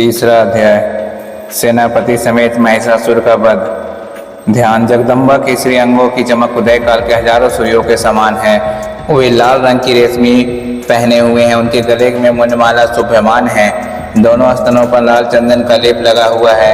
तीसरा अध्याय सेनापति समेत महिषासुर का वध। ध्यान जगदम्बा की श्री अंगों की चमक उदय काल के हजारों सूर्यों के समान है। वे लाल रंग की रेशमी पहने हुए हैं, उनके गले में मुंडमाला शोभायमान है, दोनों स्तनों पर लाल चंदन का लेप लगा हुआ है।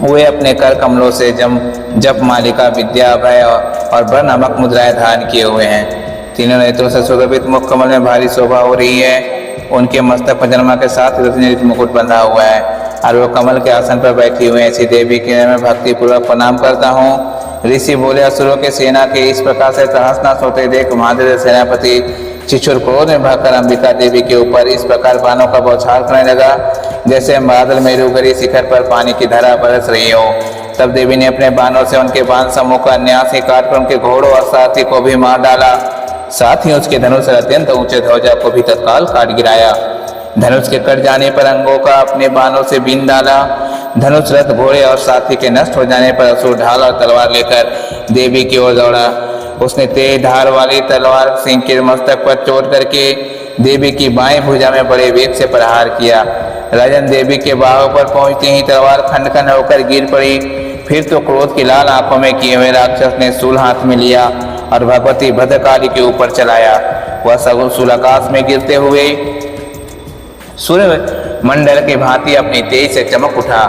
वे अपने कर कमलों से जप मालिका विद्या अभय और वर नामक मुद्राएं धारण किए हुए हैं। तीनों नेत्रों से सुगभित मुख कमल में भारी शोभा हो रही है। उनके मस्तक पर जन्मा के साथ रत्नजड़ित मुकुट बंधा हुआ है और वो कमल के आसन पर बैठी हुए ऐसी देवी के मैं भक्ति पूर्वक प्रणाम करता हूँ। ऋषि बोले, असुरों के सेना के इस प्रकार से तहस नहस होते देख महादेव सेनापति चिचुर क्रोध में भागकर अंबिका देवी के ऊपर इस प्रकार बाणों का बौछार करने लगा जैसे बादल मेरुगरी शिखर पर पानी की धारा बरस रही हो। तब देवी ने अपने बाणों से उनके बाण समूह का न्यास ही काटकर उनके घोड़ों और सारथी को भी मार डाला। साथ ही उसके धनुष से अत्यंत ऊंचे ध्वजा को भी तत्काल काट गिराया। धनुष के कट जाने पर अंगों का अपने बाणों से बीन डाला। धनुष रथ घोड़े और साथी के नष्ट हो जाने पर असुर ढाल और तलवार लेकर देवी की ओर दौड़ा। उसने तेज धार वाली तलवार सिंह के मस्तक पर चोट करके देवी की बाएं भुजा में बड़े वेग से प्रहार किया। राजन देवी के बाहों पर पहुंचते ही तलवार खंड खंड होकर गिर पड़ी। फिर तो क्रोध की लाल आंखों में किए हुए राक्षस ने शूल हाथ में लिया और भगवती भद्रकाली के ऊपर चलाया। वह सगुन शूल आकाश में गिरते हुए सूर्य मंडल के भांति अपनी तेज से चमक उठा।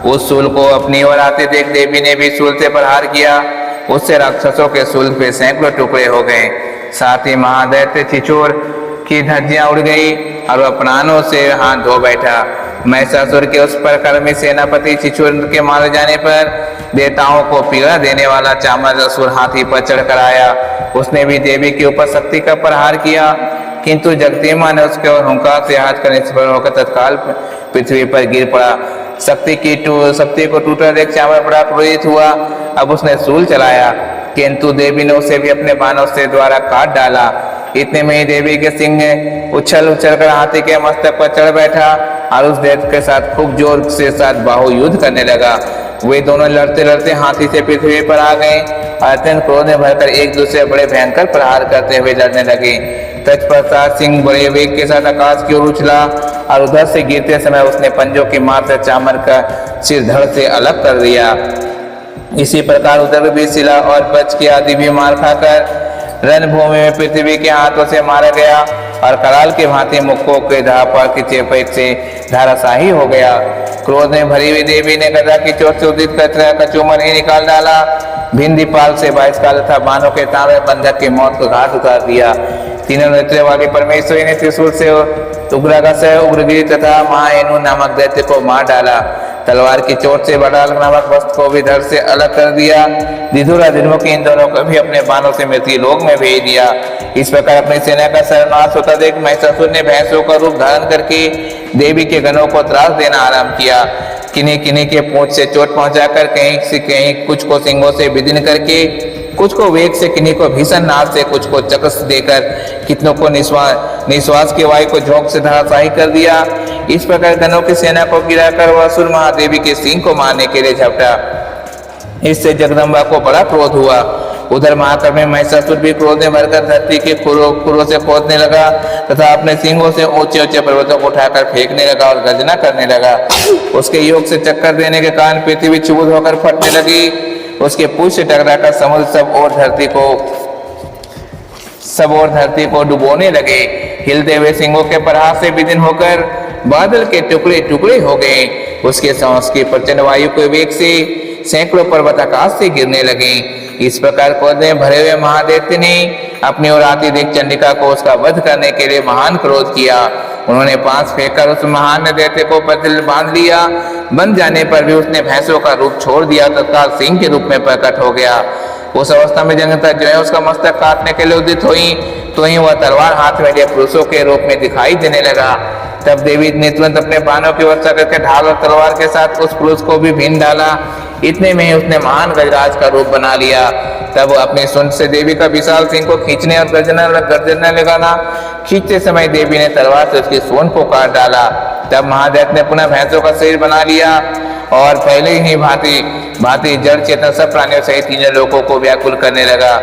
उस शूल को अपनी ओर आते देख देवी ने भी शूल से प्रहार किया। उससे राक्षसों के शूल पे सैकड़ों टुकड़े हो गए। साथ ही महादैत्य चिचोर की धज्जियां उड़ गई और वह प्राणों से हाथ धो बैठा। महिषासुर के उस परकर्मी सेनापति चिचोर के मारे जाने पर देवताओं को पीड़ा देने वाला चामर असुर हाथी पर चढ़कर आया। उसने भी देवी के ऊपर शक्ति का प्रहार किया, किंतु जगदीमा ने उसके और हुंकार से हाथ करने से होकर तत्काल पृथ्वी पर गिर पड़ा। शक्ति को टूटा देख चामर बड़ा क्रोधित हुआ। अब उसने शूल चलाया, किंतु देवी ने उसे भी अपने बाणों से द्वारा काट डाला। इतने में ही देवी के सिंह उछल कर हाथी के मस्तक पर चढ़ बैठा और उस दैत्य के साथ खूब जोर से साथ बाहु युद्ध करने लगा। वे दोनों लड़ते लड़ते हाथी से पृथ्वी पर आ गए। अत्यंत क्रोध में भरकर एक दूसरे से बड़े भयंकर प्रहार करते हुए लड़ने लगे। तत्पश्चात सिंह बड़े वेग के साथ आकाश की ओर उछला और उधर से गिरते समय उसने पंजों की मार से चामर का सिर धड़ से अलग कर दिया। इसी प्रकार उधर भी शिला और बच के आदि भी मार खाकर रणभूमि में पृथ्वी के हाथों से मारा गया और कराल के भांति मुक्कों के धापा की चपेट से धाराशाही हो गया। क्रोध में भरी हुई देवी ने गदा की चोट से उदित कचूमर ही निकाल डाला। भिंदी पाल से 22 काल तथा बाणों के तांबे बंधक की मौत को घाट उतार दिया। तीनों नेत्रों वाली परमेश्वरी ने त्रिशूल से उग्रगस उग्रगिरी तथा महाएनु नामक दैत्य को मार डाला। तलवार की चोट से बड़ाल नामक वस्त्र को भी धड़ से अलग कर दिया। विधुर की इन दोनों को भी अपने बाणों से मृत्यु लोक में भेज दिया। इस प्रकार अपनी सेना का सर्वनाश होता देख महिषासुर ने भैंसों का रूप धारण करके देवी के गणों को त्रास देना आरंभ किया। किन्हीं किन्हीं के पूंछ से चोट पहुंचाकर कहीं से कहीं कुछ को सिंगों से विदीर्ण करके, कुछ को वेग से, किन्हीं को भीषण नाद से, कुछ को चकस देकर, कितनों को निश्वास की वायु को झोंक से धराशायी कर दिया। इस प्रकार गणों की सेना को गिराकर वह असुर महादेवी के सिंह को मारने के लिए झपटा। इससे जगदम्बा को बड़ा क्रोध हुआ। उधर महाकर्मी महिषासुर भी क्रोध में भरकर धरती के खुरों से खोदने लगा तथा अपने सिंगों से ऊंचे ऊंचे पर्वतों को उठाकर फेंकने लगा और गर्जना करने लगा। उसके योग से चक्कर देने के कारण पृथ्वी चूर होकर फटने लगी। उसके पूंछ से टकराकर समुद्र सब और धरती को डुबोने लगे। हिलते हुए सिंहों के प्रहार से विदीर्ण होकर बादल के टुकड़े टुकड़े हो गए। उसके सांस की प्रचंड वायु के वेग से सैकड़ों पर्वत आकाश से गिरने लगे। इस प्रकार क्रोध में भरे हुए महादेव ने अपनी ओर आती देख चंडिका को उसका वध करने के लिए महान क्रोध किया। उन्होंने पांच फेंककर उस महान दैत्य को बदल बांध लिया। बंध जाने पर भी उसने भैंसों का रूप छोड़ दिया, तत्काल सिंह के रूप में प्रकट हो गया। उस अवस्था में जनता जो है उसका मस्तक काटने के लिए उदित हुई, तो ही वह तलवार हाथ में लिए पुरुषों के रूप में दिखाई देने लगा। तब देवी ने तुरंत अपने बाणों की वर्षा करके ढाल और तलवार के साथ उस पुरुष को भी भीन डाला। इतने में ही उसने महान गजराज का रूप बना लिया। तब अपने सुंड से देवी का विशाल सिंह को खींचने और गर्जना लगाना, खींचते समय देवी ने तलवार से उसकी सूंड को काट डाला। तब महादेव ने पुनः भैंसों का शरीर बना लिया और पहले ही भांति जड़ चेतन सब प्राणियों सहित तीनों लोगों को व्याकुल करने लगा।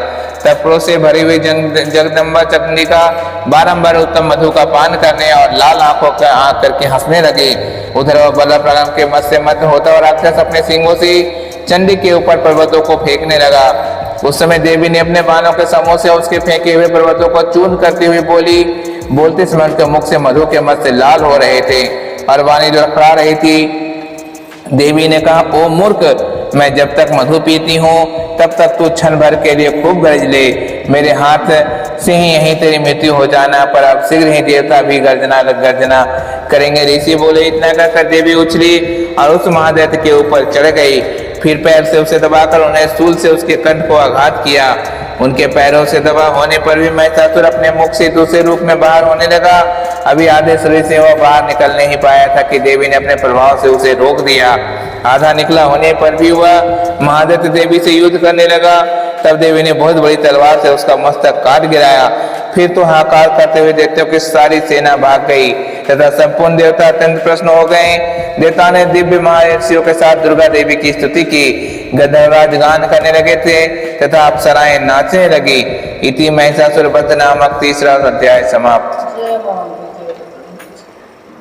तब क्रोध से भरी हुई जगदम्बा चंडिका बारंबार उत्तम मधु का पान करने और लाल आंखों का करके हंसने लगे। उधर वह बल्लभ प्राणायाम के मत से मत होता और राक्षस अपने सींगों से चंडी के ऊपर पर्वतों को फेंकने लगा। उस समय देवी ने अपने बाणों के समूह से उसके फेंके हुए पर्वतों को चूर्ण करती हुई बोली। बोलते समय उनके मुख से मधु के मत से लाल हो रहे थे और वाणी लड़खड़ा रही थी। देवी ने कहा, ओ मूर्ख, मैं जब तक मधु पीती हूँ तब तक तू क्षण भर के लिए खूब गरज ले। मेरे हाथ से ही यहीं तेरी मृत्यु हो जाना, पर अब शीघ्र ही देवता भी गर्जना करेंगे। ऋषि बोले। इतना कहकर देवी उछली और उस महादैत्य के ऊपर चढ़ गई। फिर पैर से उसे दबाकर उन्हें शूल से उसके कंठ को आघात किया। उनके पैरों से दबा होने पर भी महिषासुर अपने मुख से दूसरे रूप में बाहर होने लगा। अभी आधे शरीर से वह बाहर निकल नहीं पाया था कि देवी ने अपने प्रभाव से उसे रोक दिया। आधा निकला होने पर भी वह महादैत्य देवी से युद्ध करने लगा। तब देवी ने बहुत बड़ी तलवार से उसका मस्तक काट गिराया। फिर तो हाहाकार करते हुए दैत्यों की सारी सेना भाग गई तथा संपूर्ण देवता अत्यंत प्रसन्न हो गए। देवता ने दिव्य महर्षियों के साथ दुर्गा देवी की स्तुति की। गंधर्वराज गान करने लगे थे तथा अप्सराएं नाचने लगी। इति महिषासुर वध नामक 3रा अध्याय समाप्त।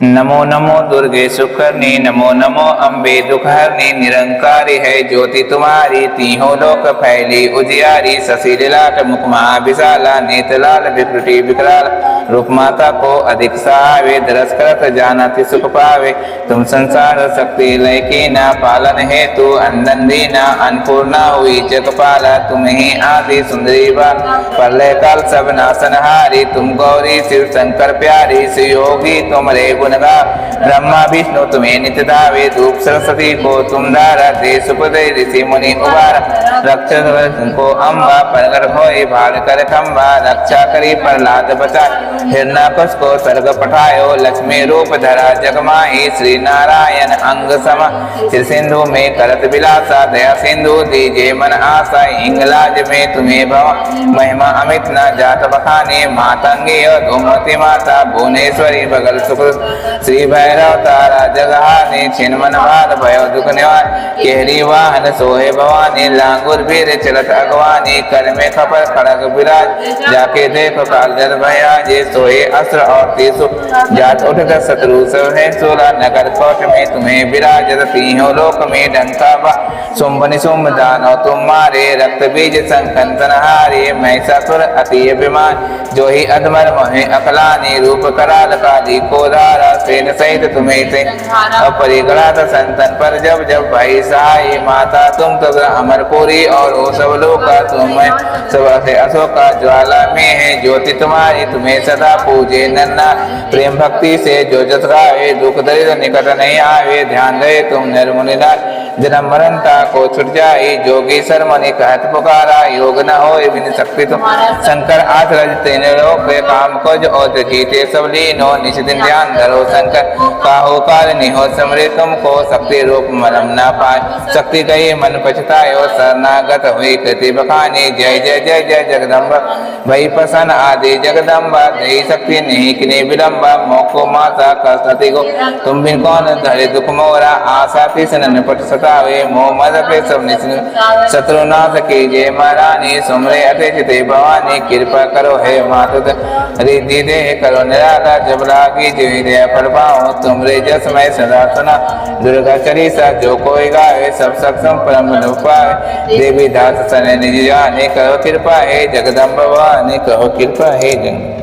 नमो नमो दुर्गे सुकर्णी, नमो नमो अम्बे दुखहरणी। निरंकारी है ज्योति तुम्हारी, तीहों लोक फैली उजियारी। शशि ललाट मुख महाविशाला, नेत्र लाल विकृति विकराल। रूप माता को अधिक सहावे, दरस करत जानति सुख पावे। तुम संसार शक्ति लय की ना, पालन हेतु अंदन दीना। अन्नपूर्णा हुई जगपाला, तुम ही आदि सुंदरी बा। प्रलय काल सब नाशनहारी, तुम गौरी शिव शंकर प्यारी। सुयोगी तुम रे ब्रह्मा विष्णु तुम्हें नित्य धावे। धूप सरस्वती को तुम धारा, दे सुपदे ऋषि मुनि उबार। रक्षक को अम्बा, परगर होए भाग कर खम्बा। रक्षा करी प्रहलाद बचा, हिरण्यकश को स्वर्ग पठायो। लक्ष्मी रूप धरा जगमाही, श्री नारायण अंग समा। सिर सिंधु में करत विलासा, दया सिंधु दीजे मन आशा। इंगलाज में तुम्हें भव महिमा अमित न जात बखाने। मातंगी और धूमवती माता, भुवनेश्वरी बगल सुख। श्री भैरव तारा जगहानी, छिन मन भार भयो दुख निवार। केहरी वाहन सोहे भवानी, लांगुर वीर चलत अगवानी। कर में खपर खड़ग विराज, जाके देखो काल जल भया। जे सोहे अस्त्र और तीसु, जात उठत शत्रु सब है सोला। नगर कोट में तुम्हें विराजत, तीहों लोक में डंका बा। शुंभ निशुंभ दानव तुम मारे, रक्त बीज संकन तनहारे। महिषासुर अति अभिमान, जो ही अधमर मोहे अकलानी। रूप कराल काली को धारा, सेन सहित तुम्हें से अपरिगणा। संतन पर जब जब भाई सहाय। माता तुम तो अमरपुरी, और वो सब लोग का तुम्हें सब से अशोका। ज्वाला में है ज्योति तुम्हारी, तुम्हें सदा पूजे नन्ना। प्रेम भक्ति से जो जस गावे, दुख दरिद्र निकट नहीं आवे। ध्यान रहे तुम निर्मुनिलाल, जन्म मरणता को छुट जाए। जोगी सरमणि कहत पुकारा, योग न हो बिन शक्ति तुम। शंकर आचरज तेन लोक, काम खोज और जीते सब लीनो। निश दिन ध्यान धरो शंकर, काहो काल निहो समरे। तुमको शक्ति रूप मरम न पाए, शक्ति कही मन पछतायो। शरणागत हुई कृति बखानी, जय जय जय जय जगदम्बा। भई प्रसन्न आदि जगदम्बा, दही शक्ति नहीं किने विलम्बा। मोको माता कसती को, तुम बिन कौन धरे दुख मोरा। आशा तिसन निपट सतावे, मोह मद पे सब निश्चित। शत्रुनाथ की जय महारानी, सुमरे अतिथित भवानी। कृपा करो हे मातुत, रिद्धि दे करो निराला। जब लागी जीवी दया फल पाओ, तुमरे जसमय सदा सुना। दुर्गा चरीसा जो कोई गावे, सब सक्षम परम पावे। देवी दास सने निज जाने, करो कृपा हे जगदम्बा भवानी। कहो कृपा हे जग।